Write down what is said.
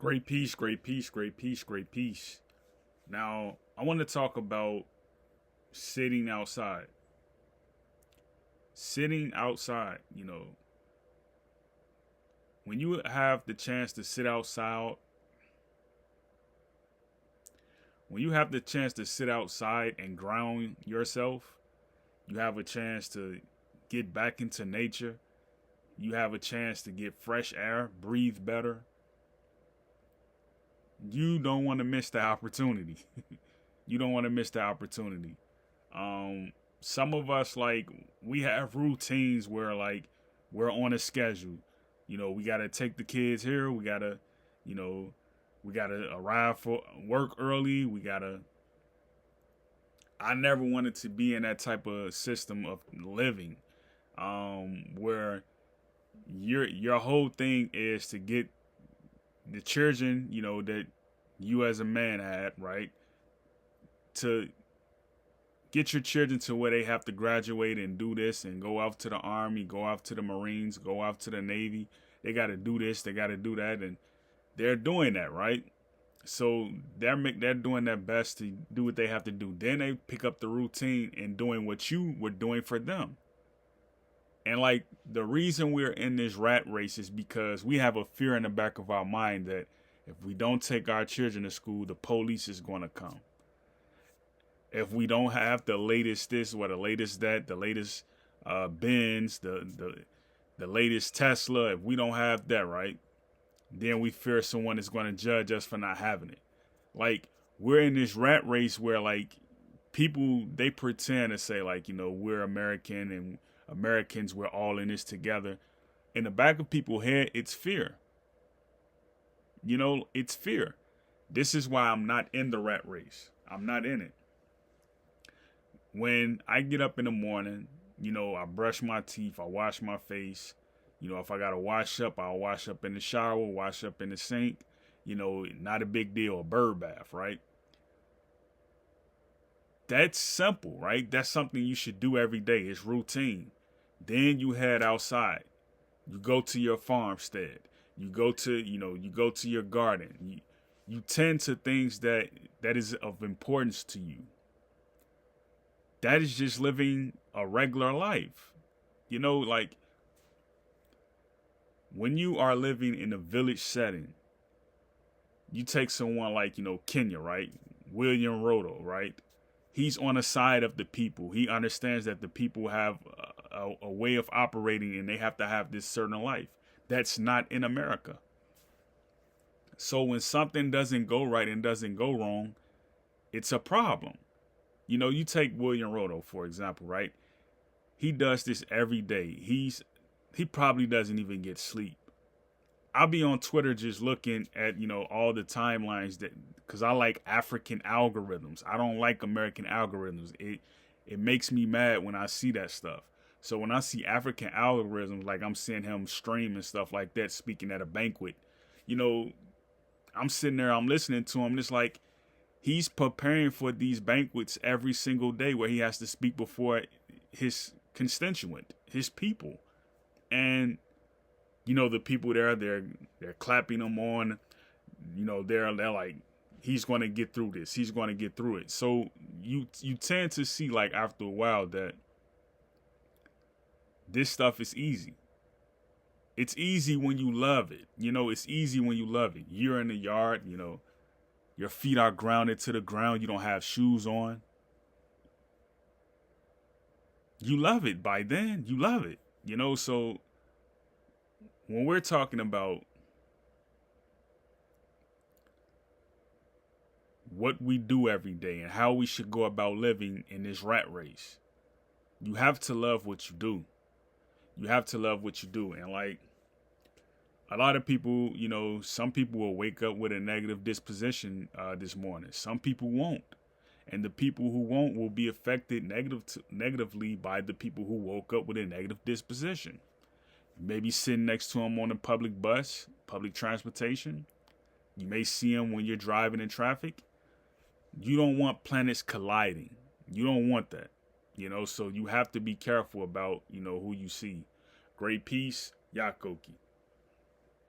Great peace, great peace, great peace, great peace. Now, I want to talk about sitting outside. Sitting outside, when you have the chance to sit outside, when you have the chance to sit outside and ground yourself, you have a chance to get back into nature. You have a chance to get fresh air, breathe better. You don't want to miss the opportunity. You don't want to miss the opportunity. Some of us, like, we have routines where, like, we're on a schedule. We got to take the kids here. You know, we got to arrive for work early. I never wanted to be in that type of system of living, where your whole thing is to get the children, that you as a man had, right? To get your children to where they have to graduate and do this and go off to the Army, go off to the Marines, go off to the Navy. They got to do this, they got to do that, and they're doing that, right? So they're doing their best to do what they have to do. Then they pick up the routine and doing what you were doing for them. And like the reason we're in this rat race is because we have a fear in the back of our mind that if we don't take our children to school, the police is going to come. If we don't have the latest this or the latest that, the latest Benz, the latest Tesla, if we don't have that, right, then we fear someone is going to judge us for not having it. Like, we're in this rat race where, like, people, they pretend to say, like, we're American and Americans, we're all in this together. In the back of people's head, it's fear. It's fear. This is why I'm not in the rat race. I'm not in it. When I get up in the morning, I brush my teeth, I wash my face. If I got to wash up, I'll wash up in the shower, wash up in the sink. Not a big deal, a bird bath, right? That's simple, right? That's something you should do every day. It's routine. Then you head outside. You go to your farmstead. You go to your garden. You tend to things that is of importance to you. That is just living a regular life. Like, when you are living in a village setting, you take someone like, Kenya, right? William Ruto, right? He's on the side of the people. He understands that the people have a way of operating and they have to have this certain life. That's not in America. So when something doesn't go right and doesn't go wrong, it's a problem. You take William Ruto, for example, right? He does this every day. He probably doesn't even get sleep. I'll be on Twitter just looking at, all the timelines because I like African algorithms. I don't like American algorithms. It makes me mad when I see that stuff. So when I see African algorithms, like I'm seeing him stream and stuff like that, speaking at a banquet, I'm sitting there, I'm listening to him. And it's like he's preparing for these banquets every single day where he has to speak before his constituent, his people. And the people there, they're clapping him on. They're like, he's going to get through this. He's going to get through it. So you tend to see, like, after a while that this stuff is easy. It's easy when you love it. It's easy when you love it. You're in the yard, your feet are grounded to the ground. You don't have shoes on. You love it by then. You love it. So when we're talking about what we do every day and how we should go about living in this rat race, you have to love what you do. You have to love what you do. And like a lot of people, some people will wake up with a negative disposition this morning. Some people won't. And the people who won't will be affected negatively by the people who woke up with a negative disposition. You may be sitting next to them on a public bus, public transportation. You may see them when you're driving in traffic. You don't want planets colliding. You don't want that. So you have to be careful about, who you see. Great peace, Yakoki.